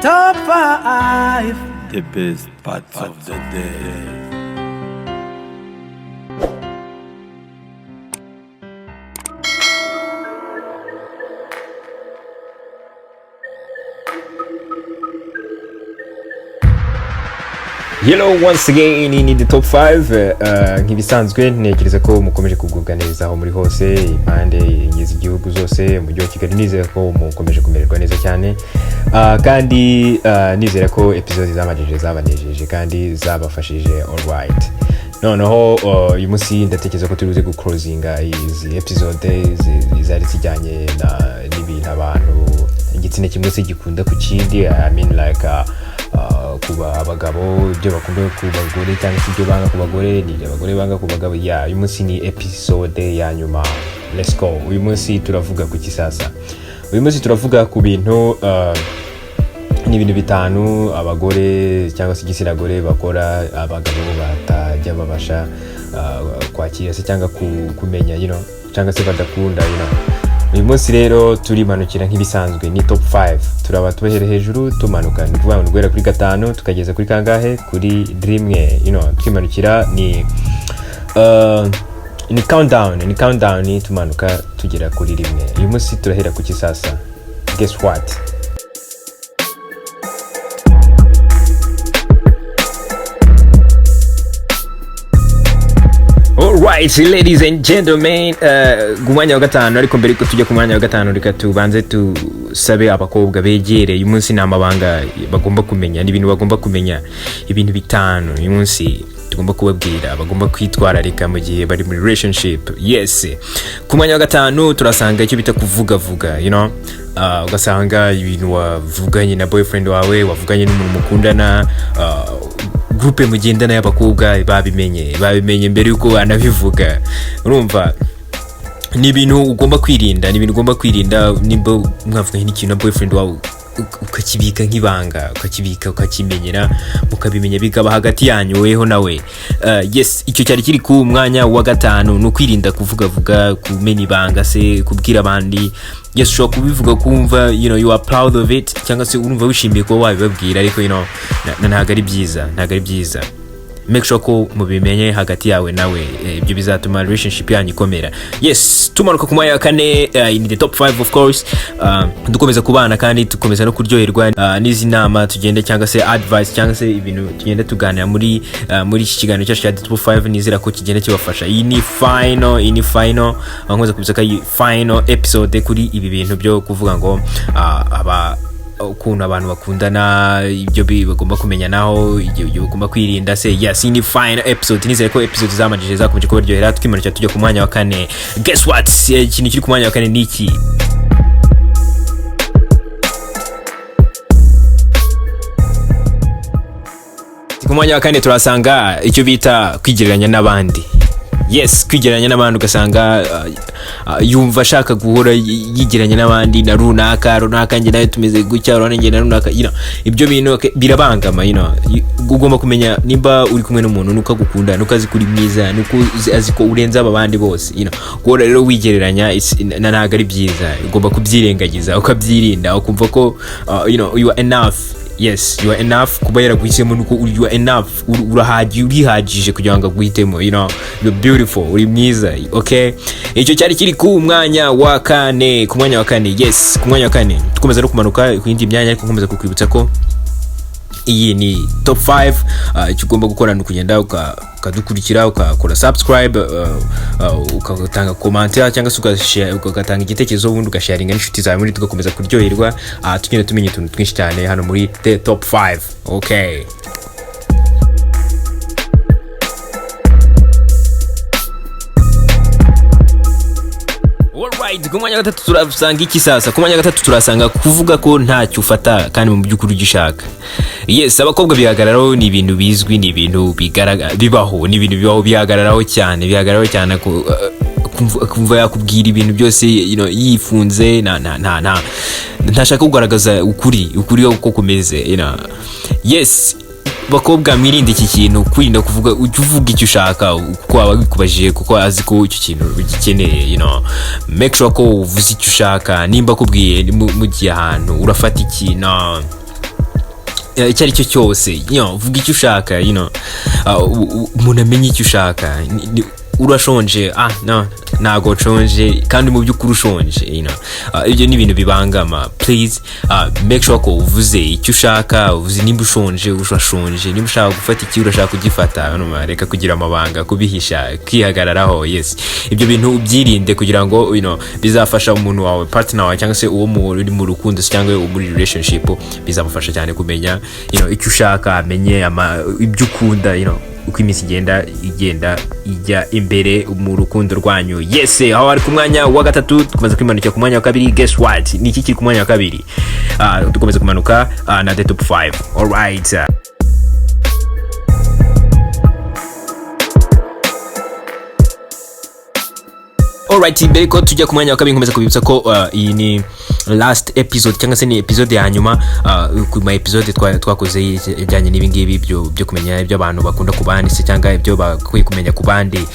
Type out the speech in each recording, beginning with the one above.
Top 5, the best parts of the day. Hello once again in the top 5 nk'ibisanzwe ntekereza ko mukomeje kugubwa neza aho muri hose impande y'ingizi igihugu zose mu gihe Kigali nizera ko mukomeje kumererwa neza cyane kandi nizera ko episode zamajeje zabanejeje kandi zabafashije all right noneho uyu munsi ndatekereza ko turibuze guclosinga izi episode zari zijyanye n'ibintu abantu igitsina kimwe se gikunda ku kindi I mean like kuba abagabo ibyo bakunda ku bagore cyangwa se ibyo banga ku bagore ni abagore banga ku bagabo ya uyu munsi ni episode ya nyuma. Let's go. Uyu munsi turavuga ku kisasa. Uyu munsi turavuga ku bintu ni ibintu bitanu abagore cyangwa se igitsina gore bakora abagabo batajya babasha kwakira se cyangwa kumenya cyangwa se badakunda uyu munsi rero turimanukira nk'ibisanzwe ni top 5 turaba tuhere hejuru tumanuka ni kuvuga ngo guhera kuri 5 tukageza kuri kangahe kuri rimwe twimanukira ni countdown tumanuka tugera kuri rimwe. Uyu munsi turahera ku kisasa. Guess what? Alright ladies and gentlemen, kumwanya wa gatanu ariko mbere ko tujya kumwanya wa gatanu reka tubanze tusabe abakobwa begere uyu munsi namabanga bagomba kumenya n'ibintu bagomba kumenya ibintu bitanu uyu munsi tugomba kubabwira bagomba kwitwararika mu gihe bari muri relationship. Yes, kumwanya wa gatanu turasanga icyo bita kuvuga ugasanga ibintu wavuganye na boyfriend wawe wavuganye n'umuntu mukundana groupe mugendana y'abakobwa babimenye mbere yuko anabivuga. Urumva ni ibintu ugomba kwirinda nimba mwavuganye n'ikintu na boyfriend wawe ukakibika nk'ibanga ukakimenyera mukabimenya bikaba hagati yanyu weho nawe. Yes, icyo cyari kiri ku mwanya wa gatanu no kwirinda kuvuga kumenya ibanga se kubwira abandi. Yes, ushobora kubivuga kumva you are proud of it cyangwa se urumva wishimiye ko wabibabwira ariko ntago ari byiza. Make sure ko mubimenye hagati yawe nawe ibyo bizatuma relationship yanyu ikomera. Yes, tumanuka ku mwanya wa kane in the top 5 of course. Dukomeza kubana kandi tukomeza no kuryoherwa n'izi nama tugende cyangwa se advice cyangwa se ibintu tugende tuganira muri iki kiganiro cyacu cya top 5 nizera ko kigenda kibafasha. Iyi ni final nkoze kubisaka final episode kuri ibi bintu byo kuvuga ngo ukuntu abantu bakundana ibyo bagomba kumenya naho ibyo bagomba kwirinda se. Yes, ni final episode nizere ko episode zamajije zakomeje kubaryohera twimanukira tujya ku mwanya wa kane. Guess what? Ikintu kiri ku mwanya wa kane ni iki? Ku mwanya wa kane turasanga icyo bita kwigereranya n'abandi. Yes, kwigereranya n'abandi ugasanga yumva ashaka guhora yigereranya n'abandi na runaka nge nayo tumeze gutya urone nge na runaka ibyo bintu birabangama. Ugomba kumenya nimba uri kumwe n'umuntu nuko agukunda nuko azi kuri mwiza nuko azi ko urenza abandi bose guhora rero wigereranya ntago ari byiza. Ugomba kubyirengagiza ukabyirinda ukumva ko you are enough. Yes, you are enough kuba yaraguhisemo nuko you are enough urihagije kugira ngo aguhitemo you're beautiful uri mwiza. Okay, icyo cyari kiri ku mwanya wa kane. Yes, ku mwanya wa kane tukomeza no kumanuka ku yindi myanya ariko nkomeza kukwibutsa ko iyi ni top 5. Icyo ugomba gukora ni kugenda ukadukurikira ukakora subscribe ugatanga commentaire cyangwa se ugatanga igitekerezo ubundi ugasharinga n'inshuti zawe muri tugakomeza kuryoherwa tugenda tumenya utuntu twinshi cyane hano muri the top 5. Okay, alright, ku mwanya wa gatatu turasanga iki sasa? Ku mwanya wa gatatu turasanga kuvuga ko ntacyo ufata kandi mu by'ukuri ugishaka. Yes, abakobwa bihagararaho ni ibintu bizwi, ni ibintu bibaho, ni ibintu bibaho bihagararaho cyane ko kumva yakubwira ibintu byose yifunze ntashaka kugaragaza ukuri uko kumeze. Yes, bakobwa mwirinde iki kintu kwirinda kuvuga uvuga icyo ushaka kuko aba bikubajije kuko azi ko icyo kintu ugikeneye make sure ko uvuze icyo ushaka nimba kubwiye mu gihe ahantu urafata ikintu icyo ari cyo cyose, vuga icyo ushaka, umuntu amenye icyo ushaka. Urashonje, ntago nshonje kandi mu by'ukuri ushonje, ibyo ni ibintu bibangama. Please make sure ko uvuze icyo ushaka, uvuze nimba ushonje urashonje, nimba ushaka gufata iki urashaka kugifata, reka kugira amabanga, kubihisha, kwihagararaho. Yes, ibyo bintu ubyirinde kugira ngo bizafasha umuntu wawe, partner wawe, cyangwa se uwo muri mu rukundo cyangwa muri relationship, bizamufasha cyane kumenya icyo ushaka, amenye ibyo ukunda, uko iminsi igenda ijya imbere mu rukundo rwanyu. Yes, aho ari ku mwanya wa gatatu tukomeza kwimanukira ku mwanya wa kabiri. Guess what, ni iki kiri ku mwanya wa kabiri? Dukomeza kumanuka na the top 5. Alright, alright, mbere ko tujya ku mwanya wa kabiri nkomeza kubibutsa ko iyi ni last episode cyangwa se ni episode ya nyuma ku ma episode twakoze ijyanye n'ibingibi byo kumenya ibyo abantu bakunda ku bandi se cyangwa ibyo bakwiye kumenya ku bandi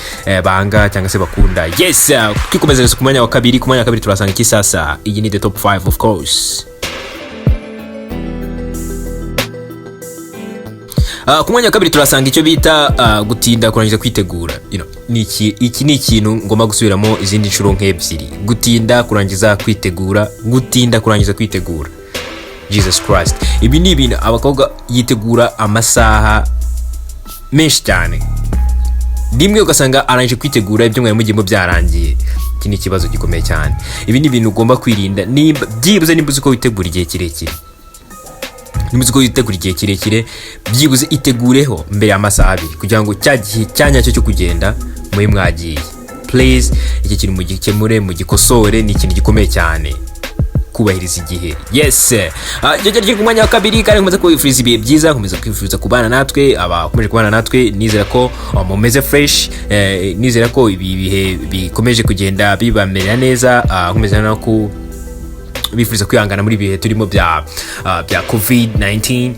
banga cyangwa se bakunda. Yes, twikomeza ku mwanya wa kabiri. Ku mwanya wa kabiri turasanga iki sasa? Iyi ni the top 5 of course. Ku mwanya wa kabiri turasanga icyo bita gutinda kurangiza kwitegura. Iki ni ikintu ngomba gusubiramo izindi nshuro nk'ebyiri. Gutinda kurangiza kwitegura, gutinda kurangiza kwitegura. Jesus Christ, ibi ni ibintu abakobwa yitegura amasaha menshi cyane, rimwe ugasanga arangije kwitegura ibyo mwari mugiyemo byarangiye. Iki ni ikibazo gikomeye cyane. Ibi ni ibintu ugomba kwirinda. Byibuze nimba uzi ko witegura igihe kirekire, byibuze itegureho mbere y'amasaha 2 kugira ngo cya gihe cyanyacyo cyo kugenda muri mwagiye. Please, iki kintu mugikemure, mugikosore, ni ikintu gikomeye cyane, kubahiriza igihe. Yes, jya ku mwanya wa kabiri kandi nkomeza kwifuriza ibihe byiza, nkomeza kwifuriza kubana natwe, abakomeje kubana natwe, nizera ko mumeze fresh, nizera ko ibi bihe bikomeje kugenda bibamerera neza, nkomeza no ku bifuriza kwihangana muri bihe turimo bya COVID-19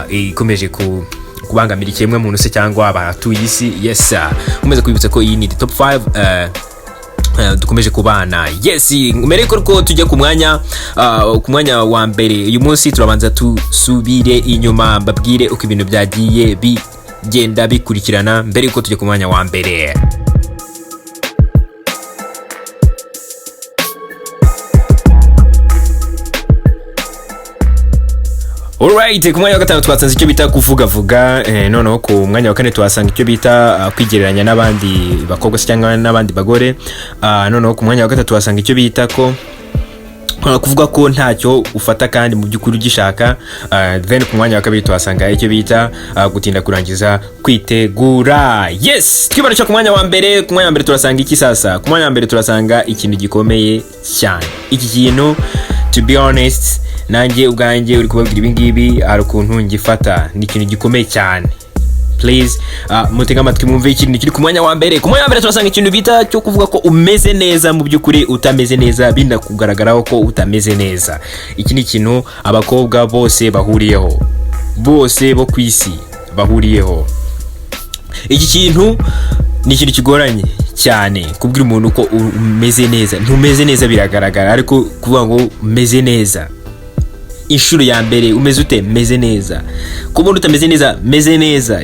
ikomeje kubangamira ikiremwa muntu se cyangwa abatuye isi. Yes, nkomeza kwibutsa ko iyi ni the top 5 dukomeje kubana. Yes, mbere ko tujya ku mwanya wa mbere uyu munsi, turabanza tusubire inyuma mbabwire uko ibintu byagiye bigenda bikurikirana mbere ko tujya ku mwanya wa mbere. Alright, ku mwanya wa gatanu twasanze icyo bita kuvuga, noneho ku mwanya wa kane twasanga icyo bita kwigereranya n'abandi bakobwa cyangwa n'abandi bagore, noneho ku mwanya wa gatatu twasanga icyo bita ko kuvuga ko ntacyo ufata kandi mu by'ukuri ugishaka. Then ku mwanya wa kabiri twasanga icyo bita gutinda kurangiza kwitegura. Yes, twibaruka ku mwanya wa mbere. Ku mwanya wa mbere turasanga iki sasa? Ku mwanya wa mbere turasanga ikintu gikomeye cyane. Iki kintu, to be honest, nanjye ubwanjye uri kubabwira ibingibi hari ukuntu ngifata, ni ikintu gikomeye cyane. Please, mutega amatwi mwumve ikintu kiri ku mwanya wa mbere. Ku mwanya wa mbere turasanga ikintu bita cyo kuvuga ko umeze neza mu by'ukuri utameze neza, binda kugaragaraho ko utameze neza. Iki ni ikintu abakobwa bose bahuriyeho, bose bo ku isi bahuriyeho. Iki kintu ni ikintu kigoranye cyane kubwira umuntu ko umeze neza. Ntumeze neza biragaragara, ariko kuvuga ngo umeze neza inshuro ya mbere, umeze ute? Meze neza. Ku muntu utameze neza, meze neza.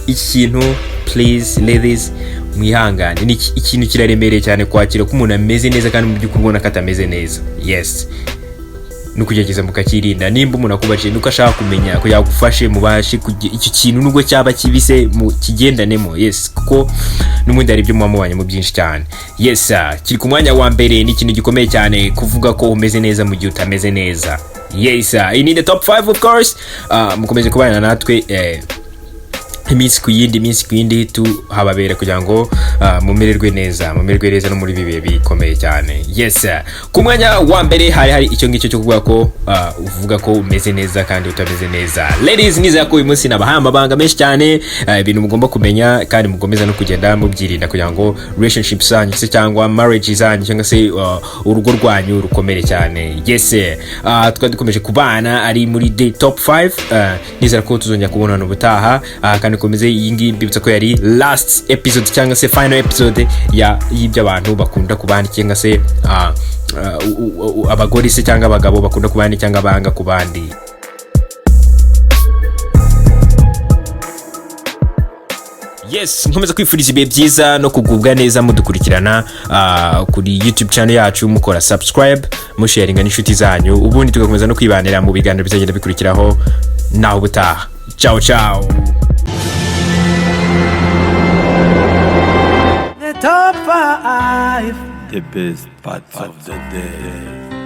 Iki kintu, please ladies, mwihangane, ni ikintu kiraremereye cyane kwakira ko umuntu ameze neza kandi mu by'ukuri ubona ko atameze neza. Yes, nukugerageza mukakirinda. Nimba umuntu akubaje nuko ashaka kumenya ko yagufashe, mubashe icyo kintu nubwo cyaba kibise mu kigendanemo. Yes, kuko n'umundi hari ibyo mubanye mu byinshi cyane. Yes, kiri ku mwanya wa mbere, ni ikintu gikomeye cyane kuvuga ko umeze neza mu gihe utameze neza. Yes, in the top 5 of course. Mukomeze kubana natwe iminsi ku yindi tuhababera kugira ngo mumererwe neza no muri bibe bikomeye cyane. Yes, ku mwanya wa mbere hari icyo ngicyo cyo kuvuga ko uvuga ko umeze neza kandi utameze neza. Ladies, nizera ko uyu munsi nabahaye amabanga menshi cyane, ibintu mugomba kumenya kandi mugomeza no kugenda mubyirinda kugira ngo relationship zanyu se cyangwa marriage zanyu cyangwa se urugo rwanyu rukomere cyane. Yes, twari dukomeje kubana ari muri the top 5. Nizera ko tuzongera kubonana ubutaha, kandi komeze iyi ngiyi mbibutsa ko yari last episode cyangwa se final episode y'ibyo abantu bakunda kubana cyangwa se abagore se cyangwa abagabo bakunda kubana cyangwa banga ku bandi. yes nkomeza kwifuriza ibihe byiza no kugubwa neza mudukurikirana kuri YouTube channel yacu mukora subscribe musharinga n'inshuti zanyu ubundi tugakomeza no kwibanira mu biganiro bizagenda bikurikiraho naho butaha ciao ciao. The top 5, the best parts of the day.